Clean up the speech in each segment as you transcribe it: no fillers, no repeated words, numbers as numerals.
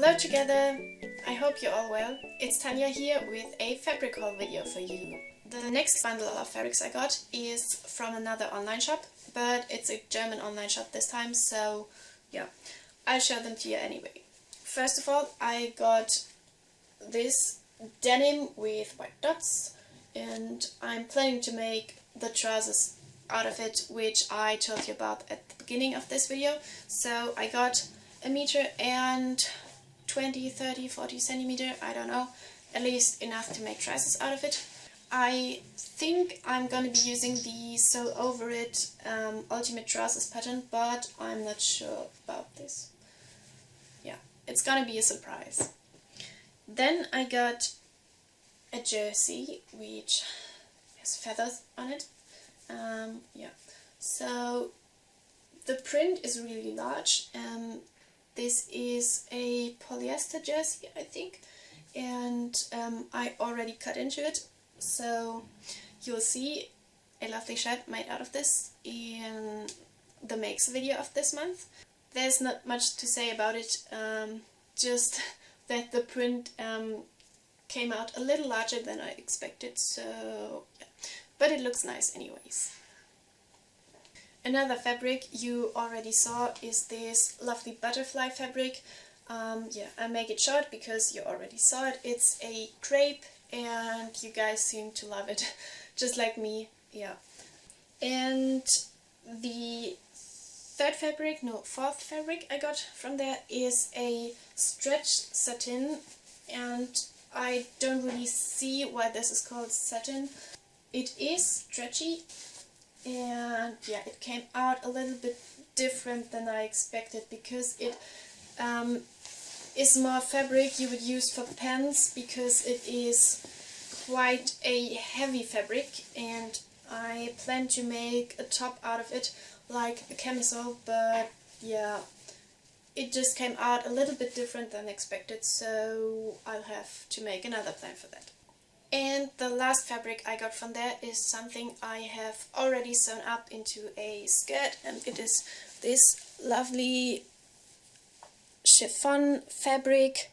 Hello together! I hope you're all well. It's Tanja here with a fabric haul video for you. The next bundle of fabrics I got is from another online shop, but it's a German online shop this time, so yeah, I'll show them to you anyway. First of all, I got this denim with white dots, and I'm planning to make the trousers out of it, which I told you about at the beginning of this video. So I got 1 meter and 20, 30, 40 centimeter, I don't know, at least enough to make trousers out of it. I think I'm gonna be using the Sew Over It Ultimate Trousers pattern, but I'm not sure about this. Yeah, it's gonna be a surprise. Then I got a jersey which has feathers on it. Yeah, so the print is really large. This is a polyester jersey, I think, and I already cut into it, so you'll see a lovely shirt made out of this in the makes video of this month. There's not much to say about it, just that the print came out a little larger than I expected, so yeah. But it looks nice anyways. Another fabric you already saw is this lovely butterfly fabric. Yeah, I make it short because you already saw it. It's a crepe and you guys seem to love it, just like me, yeah. And the fourth fabric I got from there is a stretch satin, and I don't really see why this is called satin. It is stretchy, and yeah, it came out a little bit different than I expected, because it is more fabric you would use for pants, because it is quite a heavy fabric, and I plan to make a top out of it, like a camisole, but yeah, it just came out a little bit different than expected, so I'll have to make another plan for that. And the last fabric I got from there is something I have already sewn up into a skirt, and it is this lovely chiffon fabric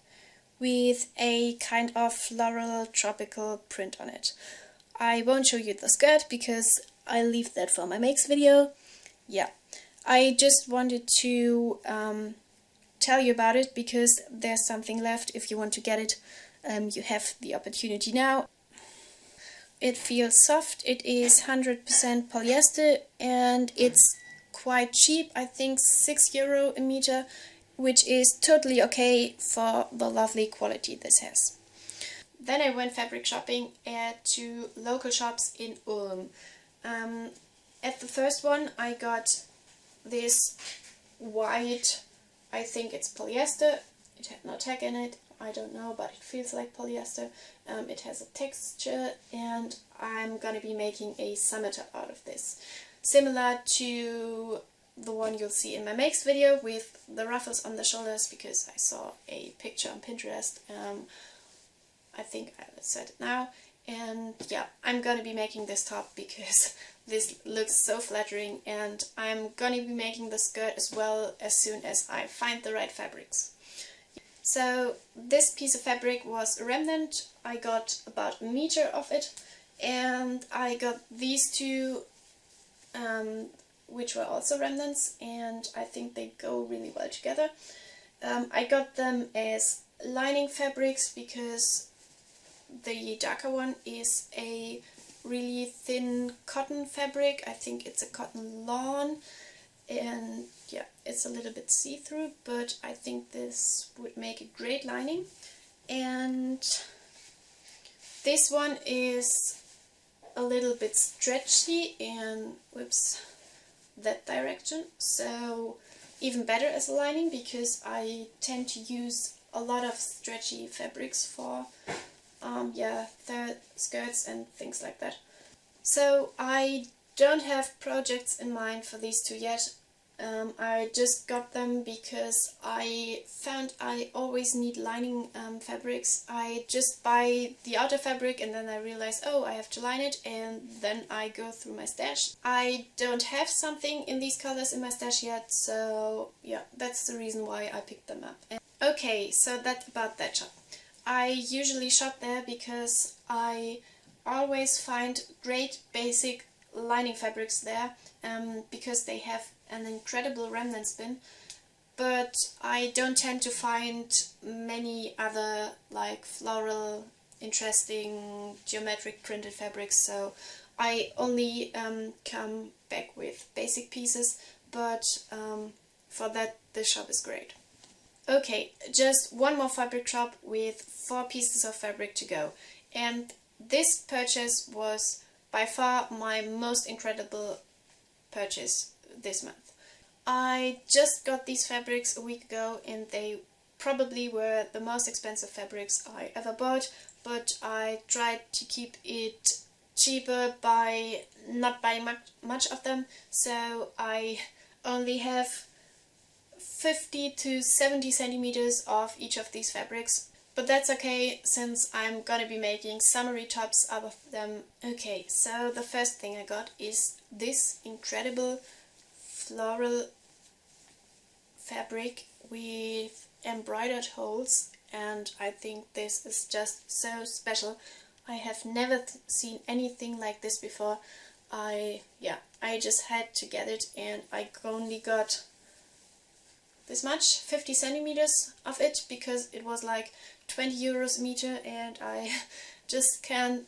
with a kind of floral tropical print on it. I won't show you the skirt because I leave that for my makes video. Yeah, I just wanted to tell you about it because there's something left. If you want to get it, you have the opportunity now. It feels soft, it is 100% polyester, and it's quite cheap, I think €6 a meter, which is totally okay for the lovely quality this has. Then I went fabric shopping at 2 local shops in Ulm. At the first one I got this white, I think it's polyester, it had no tag in it, I don't know, but it feels like polyester. It has a texture, and I'm gonna be making a summer top out of this. Similar to the one you'll see in my makes video with the ruffles on the shoulders, because I saw a picture on Pinterest. I think I said it now. And yeah, I'm gonna be making this top because this looks so flattering, and I'm gonna be making the skirt as well as soon as I find the right fabrics. So this piece of fabric was a remnant. I got about 1 meter of it, and I got these two which were also remnants, and I think they go really well together. I got them as lining fabrics because the darker one is a really thin cotton fabric. I think it's a cotton lawn, and yeah, it's a little bit see-through, but I think this would make a great lining. And this one is a little bit stretchy and whips that direction, so even better as a lining, because I tend to use a lot of stretchy fabrics for yeah, the skirts and things like that. So I don't have projects in mind for these two yet. I just got them because I found I always need lining fabrics. I just buy the outer fabric and then I realize, oh, I have to line it, and then I go through my stash. I don't have something in these colors in my stash yet, so yeah, that's the reason why I picked them up. Okay, so that's about that shop. I usually shop there because I always find great basic lining fabrics there, because they have an incredible remnant spin, but I don't tend to find many other like floral, interesting, geometric printed fabrics, so I only come back with basic pieces, but for that this shop is great. Okay, just one more fabric shop with 4 pieces of fabric to go, and this purchase was by far my most incredible purchase this month. I just got these fabrics a week ago and they probably were the most expensive fabrics I ever bought, but I tried to keep it cheaper by not buying much of them, so I only have 50 to 70 centimeters of each of these fabrics. But that's okay, since I'm gonna be making summery tops out of them. Okay, so the first thing I got is this incredible floral fabric with embroidered holes, and I think this is just so special. I have never seen anything like this before. I just had to get it, and I only got this much, 50 centimeters of it, because it was like 20 euros a meter, and I just can't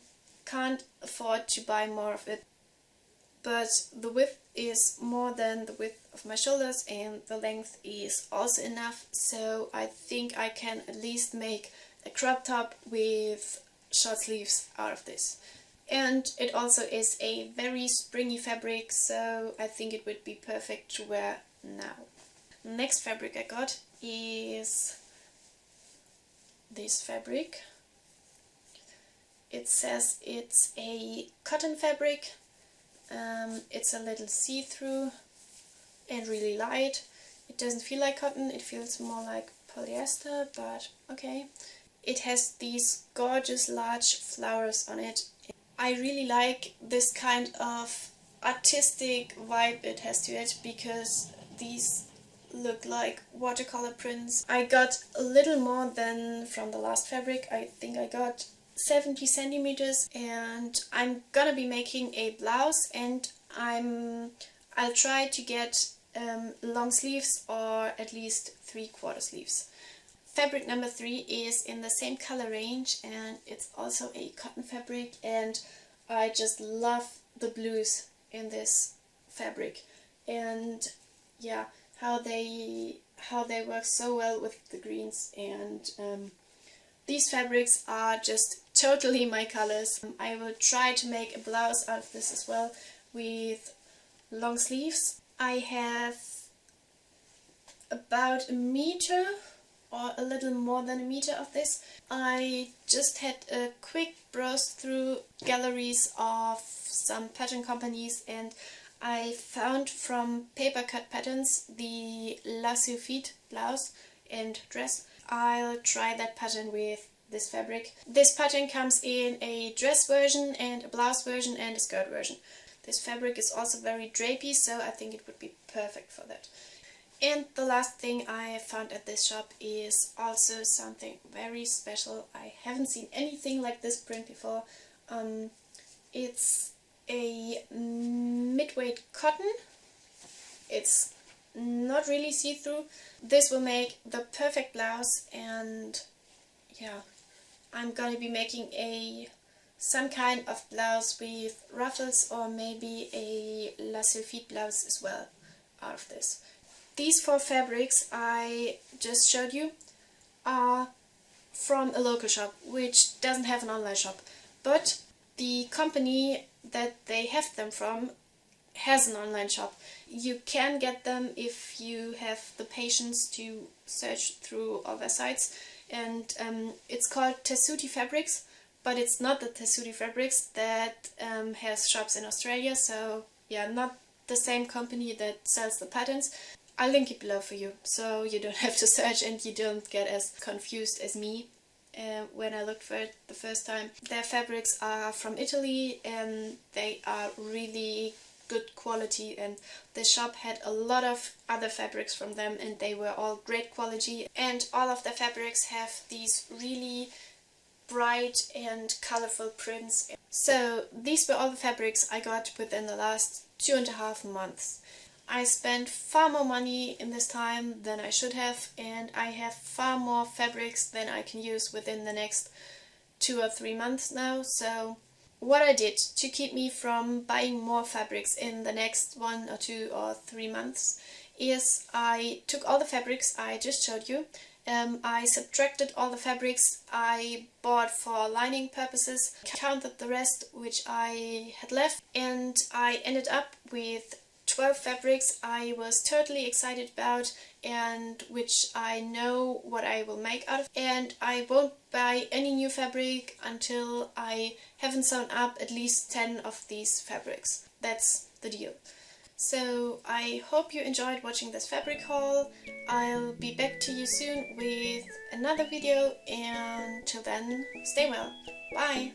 afford to buy more of it. But the width is more than the width of my shoulders, and the length is also enough, so I think I can at least make a crop top with short sleeves out of this. And it also is a very springy fabric, so I think it would be perfect to wear now. Next fabric I got is this fabric. It says it's a cotton fabric. It's a little see-through and really light. It doesn't feel like cotton, it feels more like polyester, but okay. It has these gorgeous large flowers on it. I really like this kind of artistic vibe it has to it, because these look like watercolor prints. I got a little more than from the last fabric. I think I got 70 centimeters, and I'm gonna be making a blouse, and I'll try to get long sleeves, or at least 3/4 sleeves. Fabric number 3 is in the same color range, and it's also a cotton fabric, and I just love the blues in this fabric, and yeah, how they work so well with the greens, and these fabrics are just totally my colors. I will try to make a blouse out of this as well with long sleeves. I have about a meter or a little more than a meter of this. I just had a quick browse through galleries of some pattern companies, and I found from Papercut Patterns the Sylphide blouse and dress. I'll try that pattern with this fabric. This pattern comes in a dress version and a blouse version and a skirt version. This fabric is also very drapey, so I think it would be perfect for that. And the last thing I found at this shop is also something very special. I haven't seen anything like this print before. It's a mid-weight cotton. It's not really see-through. This will make the perfect blouse, and yeah, I'm gonna be making some kind of blouse with ruffles, or maybe a Sylphide blouse as well out of this. These 4 fabrics I just showed you are from a local shop, which doesn't have an online shop, but the company that they have them from has an online shop. You can get them if you have the patience to search through all their sites, and it's called Tessuti Fabrics, but it's not the Tessuti Fabrics that has shops in Australia, so yeah, not the same company that sells the patterns. I'll link it below for you, so you don't have to search and you don't get as confused as me when I looked for it the first time. Their fabrics are from Italy, and they are really good quality, and the shop had a lot of other fabrics from them and they were all great quality, and all of the fabrics have these really bright and colorful prints. So these were all the fabrics I got within the last 2.5 months. I spent far more money in this time than I should have, and I have far more fabrics than I can use within the next 2 or 3 months now. So what I did to keep me from buying more fabrics in the next 1 or 2 or 3 months is I took all the fabrics I just showed you. I subtracted all the fabrics I bought for lining purposes, counted the rest which I had left, and I ended up with 12 fabrics I was totally excited about and which I know what I will make out of. And I won't buy any new fabric until I haven't sewn up at least 10 of these fabrics. That's the deal. So I hope you enjoyed watching this fabric haul. I'll be back to you soon with another video, and till then, stay well. Bye!